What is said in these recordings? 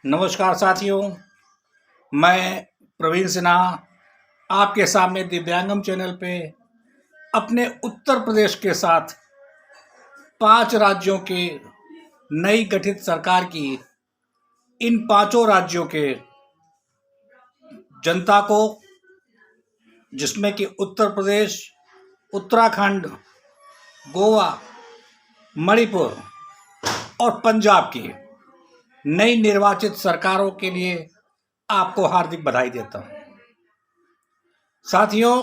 नमस्कार साथियों, मैं प्रवीण सिन्हा आपके सामने दिव्यांगम चैनल पे अपने उत्तर प्रदेश के साथ 5 राज्यों के नई गठित सरकार की इन पांचों राज्यों के जनता को, जिसमें कि उत्तर प्रदेश, उत्तराखंड, गोवा, मणिपुर और पंजाब की नई निर्वाचित सरकारों के लिए आपको हार्दिक बधाई देता हूं। साथियों,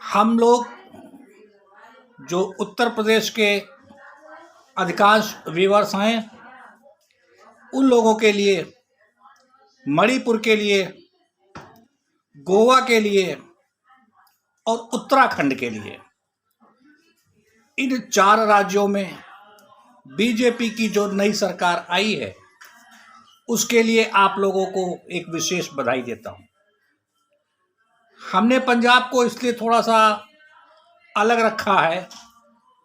हम लोग जो उत्तर प्रदेश के अधिकांश व्यूअर्स हैं, उन लोगों के लिए, मणिपुर के लिए, गोवा के लिए और उत्तराखंड के लिए, इन 4 राज्यों में बीजेपी की जो नई सरकार आई है, उसके लिए आप लोगों को एक विशेष बधाई देता हूं। हमने पंजाब को इसलिए थोड़ा सा अलग रखा है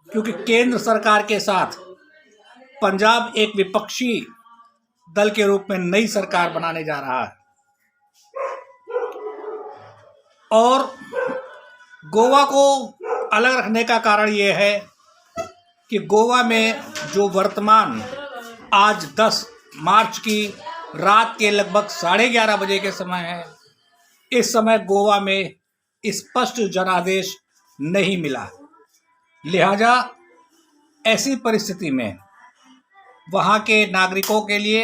क्योंकि केंद्र सरकार के साथ पंजाब एक विपक्षी दल के रूप में नई सरकार बनाने जा रहा है और गोवा को अलग रखने का कारण ये है कि गोवा में जो वर्तमान आज 10 मार्च की रात के लगभग 11:30 बजे के समय है, इस समय गोवा में स्पष्ट जनादेश नहीं मिला। लिहाजा ऐसी परिस्थिति में वहाँ के नागरिकों के लिए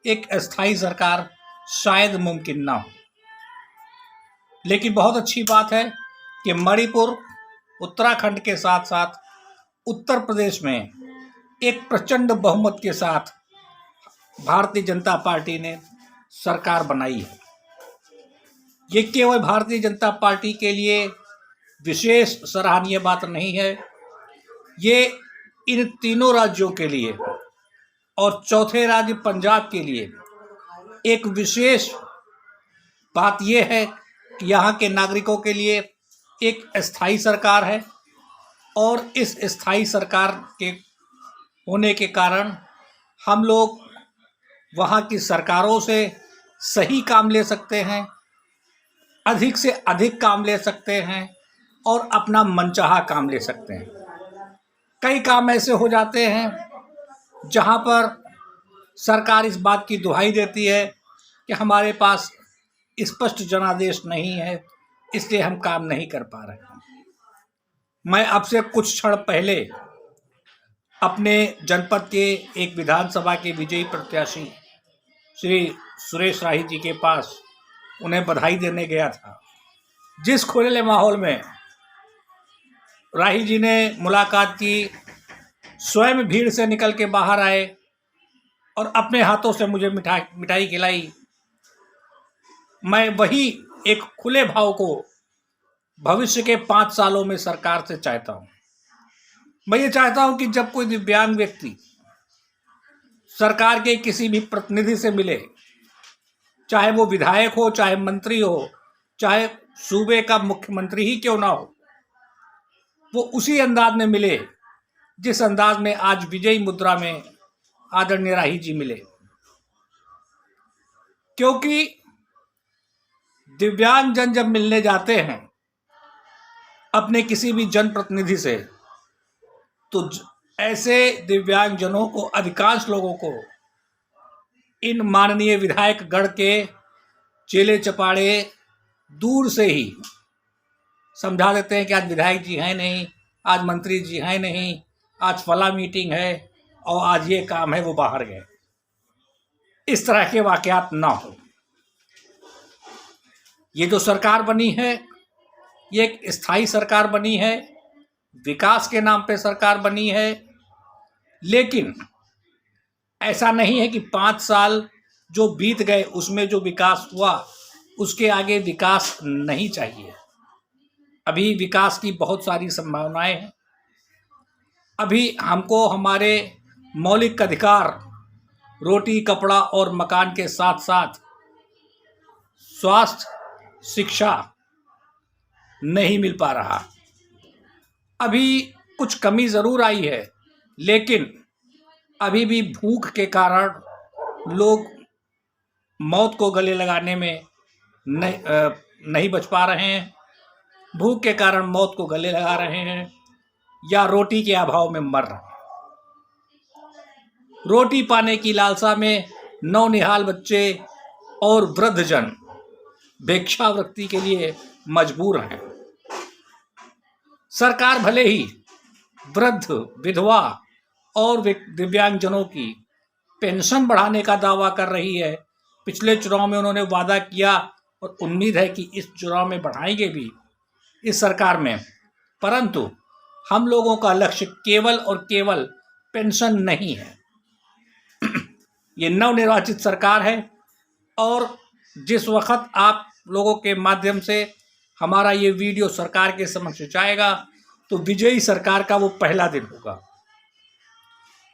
एक अस्थायी सरकार शायद मुमकिन ना हो। लेकिन बहुत अच्छी बात है कि मणिपुर, उत्तराखंड के साथ साथ उत्तर प्रदेश में एक प्रचंड बहुमत के साथ भारतीय जनता पार्टी ने सरकार बनाई है। ये केवल भारतीय जनता पार्टी के लिए विशेष सराहनीय बात नहीं है, ये इन तीनों राज्यों के लिए और चौथे राज्य पंजाब के लिए एक विशेष बात यह है कि यहाँ के नागरिकों के लिए एक अस्थायी सरकार है और इस स्थायी सरकार के होने के कारण हम लोग वहाँ की सरकारों से सही काम ले सकते हैं, अधिक से अधिक काम ले सकते हैं और अपना मनचाहा काम ले सकते हैं। कई काम ऐसे हो जाते हैं जहाँ पर सरकार इस बात की दुहाई देती है कि हमारे पास स्पष्ट जनादेश नहीं है, इसलिए हम काम नहीं कर पा रहे हैं। मैं अब से कुछ क्षण पहले अपने जनपद के एक विधानसभा के विजयी प्रत्याशी श्री सुरेश राही जी के पास उन्हें बधाई देने गया था। जिस खुले माहौल में राही जी ने मुलाकात की, स्वयं भीड़ से निकल के बाहर आए और अपने हाथों से मुझे मिठाई खिलाई, मैं वही एक खुले भाव को भविष्य के 5 सालों में सरकार से चाहता हूं। मैं ये चाहता हूं कि जब कोई दिव्यांग व्यक्ति सरकार के किसी भी प्रतिनिधि से मिले, चाहे वो विधायक हो, चाहे मंत्री हो, चाहे सूबे का मुख्यमंत्री ही क्यों ना हो, वो उसी अंदाज में मिले जिस अंदाज में आज विजयी मुद्रा में आदरणीय राही जी मिले। क्योंकि दिव्यांग जन जब मिलने जाते हैं अपने किसी भी जनप्रतिनिधि से, तो ऐसे दिव्यांग जनों को, अधिकांश लोगों को, इन माननीय विधायक गण के चेले चपाड़े दूर से ही समझा देते हैं कि आज विधायक जी हैं नहीं, आज मंत्री जी हैं नहीं, आज फला मीटिंग है और आज ये काम है, वो बाहर गए। इस तरह के वाकयात ना हो। ये जो सरकार बनी है, ये एक स्थायी सरकार बनी है, विकास के नाम पे सरकार बनी है। लेकिन ऐसा नहीं है कि 5 साल जो बीत गए उसमें जो विकास हुआ उसके आगे विकास नहीं चाहिए। अभी विकास की बहुत सारी संभावनाएं हैं। अभी हमको हमारे मौलिक अधिकार, रोटी, कपड़ा और मकान के साथ साथ स्वास्थ्य, शिक्षा नहीं मिल पा रहा। अभी कुछ कमी ज़रूर आई है, लेकिन अभी भी भूख के कारण लोग मौत को गले लगाने में नहीं बच पा रहे हैं, भूख के कारण मौत को गले लगा रहे हैं या रोटी के अभाव में मर रहे हैं। रोटी पाने की लालसा में नौनिहाल बच्चे और वृद्धजन भिक्षावृत्ति के लिए मजबूर हैं। सरकार भले ही वृद्ध, विधवा और दिव्यांगजनों की पेंशन बढ़ाने का दावा कर रही है। पिछले चुनाव में उन्होंने वादा किया और उम्मीद है कि इस चुनाव में बढ़ाएंगे भी इस सरकार में, परंतु हम लोगों का लक्ष्य केवल और केवल पेंशन नहीं है। ये नवनिर्वाचित सरकार है और जिस वक्त आप लोगों के माध्यम से हमारा ये वीडियो सरकार के समक्ष जाएगा तो विजयी सरकार का वो पहला दिन होगा।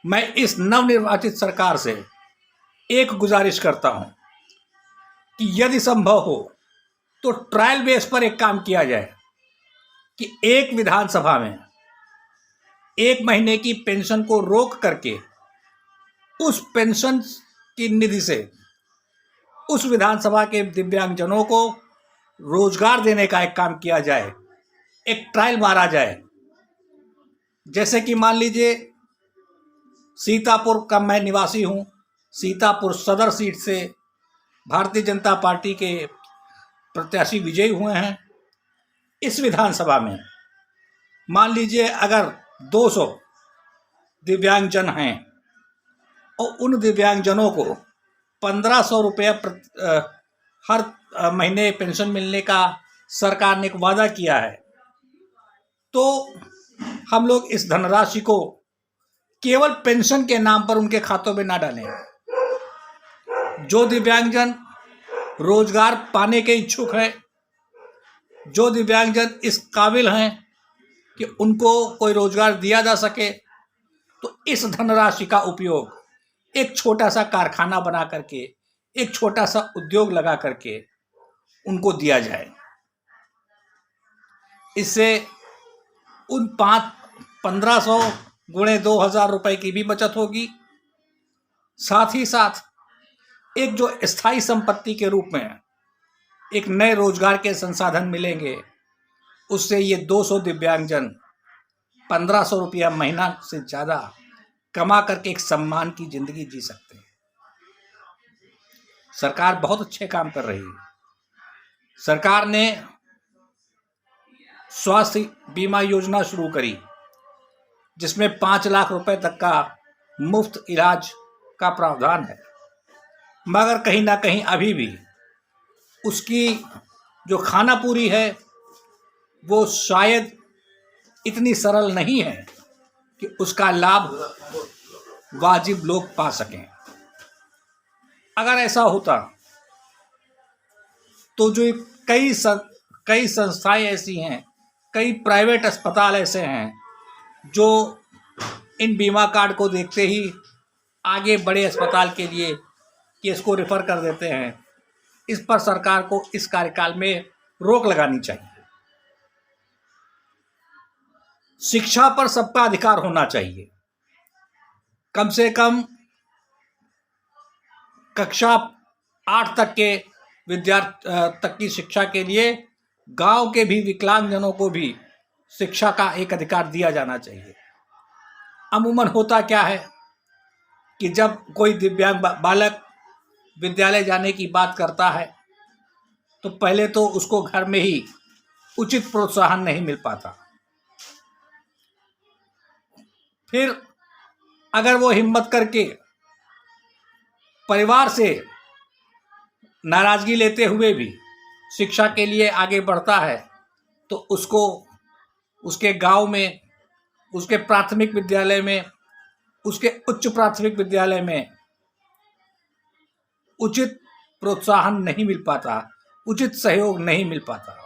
मैं इस नवनिर्वाचित सरकार से एक गुजारिश करता हूं कि यदि संभव हो तो ट्रायल बेस पर एक काम किया जाए कि एक विधानसभा में 1 महीने की पेंशन को रोक करके उस पेंशन की निधि से उस विधानसभा के दिव्यांगजनों को रोजगार देने का एक काम किया जाए, एक ट्रायल मारा जाए। जैसे कि मान लीजिए सीतापुर का मैं निवासी हूं, सीतापुर सदर सीट से भारतीय जनता पार्टी के प्रत्याशी विजयी हुए हैं। इस विधानसभा में मान लीजिए अगर 200 दिव्यांगजन हैं और उन दिव्यांगजनों को 1500 रुपये हर महीने पेंशन मिलने का सरकार ने एक वादा किया है, तो हम लोग इस धनराशि को केवल पेंशन के नाम पर उनके खातों में ना डालें। जो दिव्यांगजन रोजगार पाने के इच्छुक हैं, जो दिव्यांगजन इस काबिल हैं कि उनको कोई रोजगार दिया जा सके, तो इस धनराशि का उपयोग एक छोटा सा कारखाना बना करके, एक छोटा सा उद्योग लगा करके उनको दिया जाए। इससे उन 1500 गुणे 2000 रुपए की भी बचत होगी। साथ ही साथ एक जो स्थायी संपत्ति के रूप में एक नए रोजगार के संसाधन मिलेंगे, उससे ये 200 दिव्यांगजन 1500 रुपया महीना से ज़्यादा कमा करके एक सम्मान की जिंदगी जी सकते हैं। सरकार बहुत अच्छे काम कर रही है। सरकार ने स्वास्थ्य बीमा योजना शुरू करी जिसमें 5 लाख रुपए तक का मुफ्त इलाज का प्रावधान है, मगर कहीं ना कहीं अभी भी उसकी जो खाना पूरी है वो शायद इतनी सरल नहीं है कि उसका लाभ वाजिब लोग पा सकें। अगर ऐसा होता तो जो कई संस्थाएं ऐसी हैं, कई प्राइवेट अस्पताल ऐसे हैं जो इन बीमा कार्ड को देखते ही आगे बड़े अस्पताल के लिए केस को रेफर कर देते हैं। इस पर सरकार को इस कार्यकाल में रोक लगानी चाहिए। शिक्षा पर सबका अधिकार होना चाहिए। कम से कम कक्षा 8 तक के तक की शिक्षा के लिए गांव के भी विकलांगजनों को भी शिक्षा का एक अधिकार दिया जाना चाहिए। अमूमन होता क्या है कि जब कोई दिव्यांग बालक विद्यालय जाने की बात करता है तो पहले तो उसको घर में ही उचित प्रोत्साहन नहीं मिल पाता। फिर अगर वो हिम्मत करके परिवार से नाराजगी लेते हुए भी शिक्षा के लिए आगे बढ़ता है तो उसको उसके गांव में, उसके प्राथमिक विद्यालय में, उसके उच्च प्राथमिक विद्यालय में उचित प्रोत्साहन नहीं मिल पाता, उचित सहयोग नहीं मिल पाता।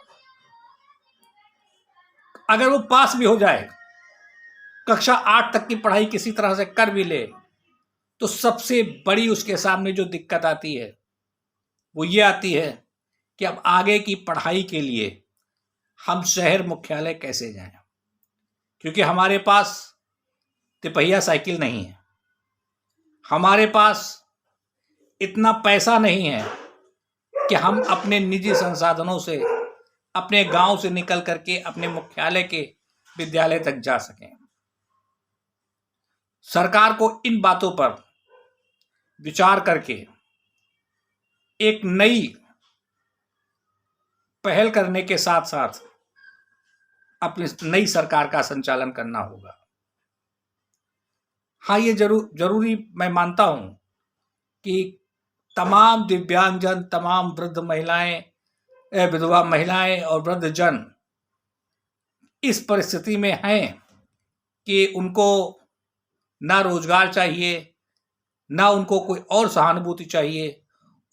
अगर वो पास भी हो जाए, कक्षा 8 तक की पढ़ाई किसी तरह से कर भी ले, तो सबसे बड़ी उसके सामने जो दिक्कत आती है वो ये आती है कि अब आगे की पढ़ाई के लिए हम शहर मुख्यालय कैसे जाएं, क्योंकि हमारे पास तिपहिया साइकिल नहीं है, हमारे पास इतना पैसा नहीं है कि हम अपने निजी संसाधनों से अपने गांव से निकल करके अपने मुख्यालय के विद्यालय तक जा सकें। सरकार को इन बातों पर विचार करके एक नई पहल करने के साथ साथ अपनी नई सरकार का संचालन करना होगा। हाँ, ये जरूरी मैं मानता हूं कि तमाम दिव्यांगजन, तमाम वृद्ध महिलाएं, विधवा महिलाएं और वृद्ध जन इस परिस्थिति में हैं कि उनको ना रोजगार चाहिए, ना उनको कोई और सहानुभूति चाहिए,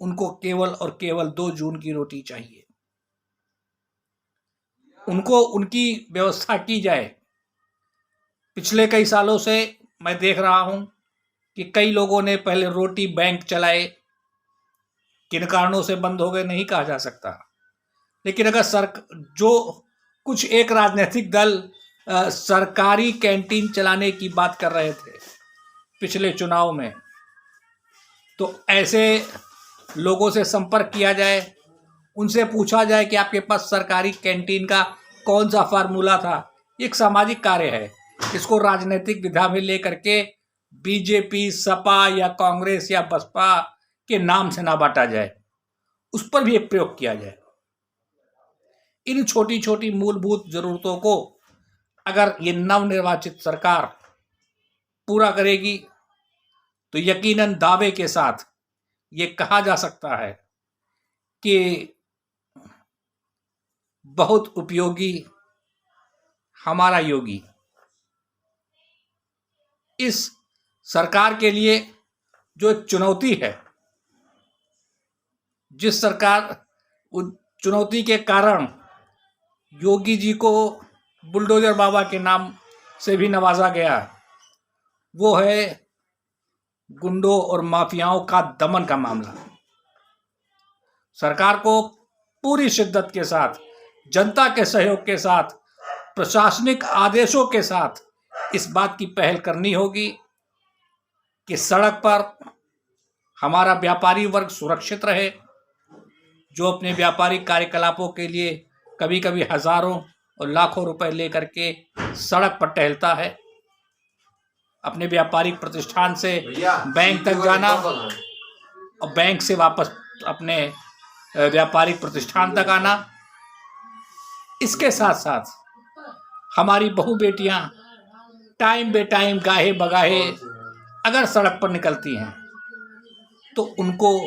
उनको केवल और केवल 2 जून की रोटी चाहिए। उनको उनकी व्यवस्था की जाए। पिछले कई सालों से मैं देख रहा हूं कि कई लोगों ने पहले रोटी बैंक चलाए, किन कारणों से बंद हो गए नहीं कहा जा सकता, लेकिन अगर जो कुछ एक राजनीतिक दल सरकारी कैंटीन चलाने की बात कर रहे थे पिछले चुनाव में, तो ऐसे लोगों से संपर्क किया जाए, उनसे पूछा जाए कि आपके पास सरकारी कैंटीन का कौन सा फार्मूला था। एक सामाजिक कार्य है, इसको राजनीतिक विधा में लेकर के बीजेपी, सपा या कांग्रेस या बसपा के नाम से ना बांटा जाए, उस पर भी एक प्रयोग किया जाए। इन छोटी छोटी मूलभूत जरूरतों को अगर ये नवनिर्वाचित सरकार पूरा करेगी तो यकीनन दावे के साथ ये कहा जा सकता है कि बहुत उपयोगी हमारा योगी। इस सरकार के लिए जो एक चुनौती है, जिस सरकार उन चुनौती के कारण योगी जी को बुलडोजर बाबा के नाम से भी नवाजा गया, वो है गुंडों और माफियाओं का दमन का मामला। सरकार को पूरी शिद्दत के साथ, जनता के सहयोग के साथ, प्रशासनिक आदेशों के साथ इस बात की पहल करनी होगी कि सड़क पर हमारा व्यापारी वर्ग सुरक्षित रहे, जो अपने व्यापारिक कार्यकलापों के लिए कभी कभी हजारों और लाखों रुपए लेकर के सड़क पर टहलता है। अपने व्यापारिक प्रतिष्ठान से बैंक तक जाना और बैंक से वापस अपने व्यापारिक प्रतिष्ठान तक आना। इसके साथ साथ हमारी बहु बेटियां टाइम बे टाइम गाहे बगाहे अगर सड़क पर निकलती हैं तो उनको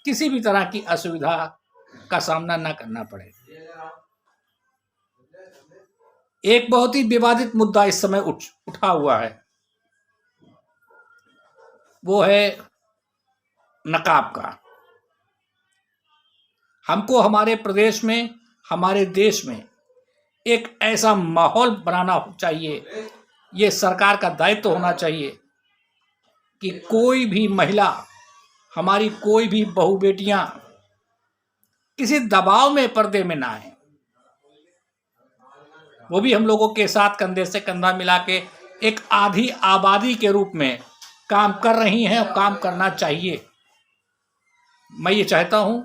किसी भी तरह की असुविधा का सामना न करना पड़े। एक बहुत ही विवादित मुद्दा इस समय उठा हुआ है, वो है नकाब का। हमको हमारे प्रदेश में, हमारे देश में एक ऐसा माहौल बनाना चाहिए, ये सरकार का दायित्व होना चाहिए कि कोई भी महिला, हमारी कोई भी बहू बेटियां किसी दबाव में पर्दे में ना आए। वो भी हम लोगों के साथ कंधे से कंधा मिला के एक आधी आबादी के रूप में काम कर रही हैं और काम करना चाहिए। मैं ये चाहता हूं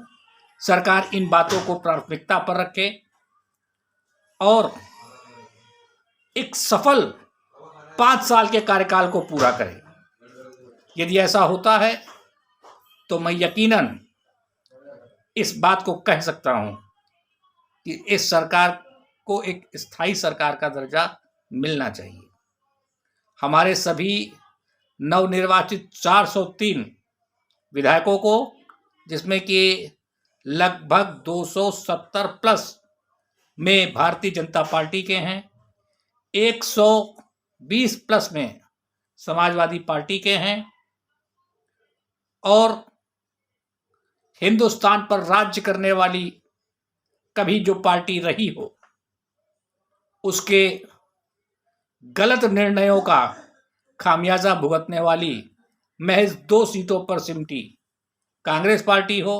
सरकार इन बातों को प्राथमिकता पर रखे और एक सफल 5 साल के कार्यकाल को पूरा करे। यदि ऐसा होता है तो मैं यकीनन इस बात को कह सकता हूं कि इस सरकार को एक स्थायी सरकार का दर्जा मिलना चाहिए। हमारे सभी नवनिर्वाचित 403 विधायकों को, जिसमें कि लगभग 270 प्लस में भारतीय जनता पार्टी के हैं, 120 प्लस में समाजवादी पार्टी के हैं, और हिंदुस्तान पर राज्य करने वाली कभी जो पार्टी रही हो उसके गलत निर्णयों का खामियाजा भुगतने वाली महज 2 सीटों पर सिमटी कांग्रेस पार्टी हो,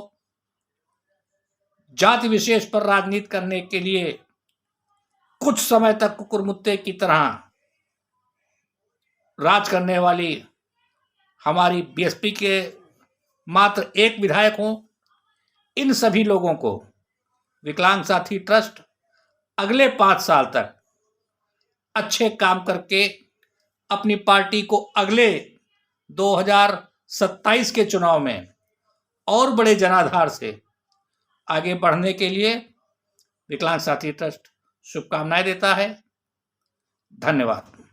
जाति विशेष पर राजनीति करने के लिए कुछ समय तक कुकुरमुत्ते की तरह राज करने वाली हमारी बीएसपी के मात्र एक विधायक हूं। इन सभी लोगों को विकलांग साथी ट्रस्ट अगले 5 साल तक अच्छे काम करके अपनी पार्टी को अगले 2027 के चुनाव में और बड़े जनाधार से आगे बढ़ने के लिए विकलांग साथी ट्रस्ट शुभकामनाएं देता है। धन्यवाद।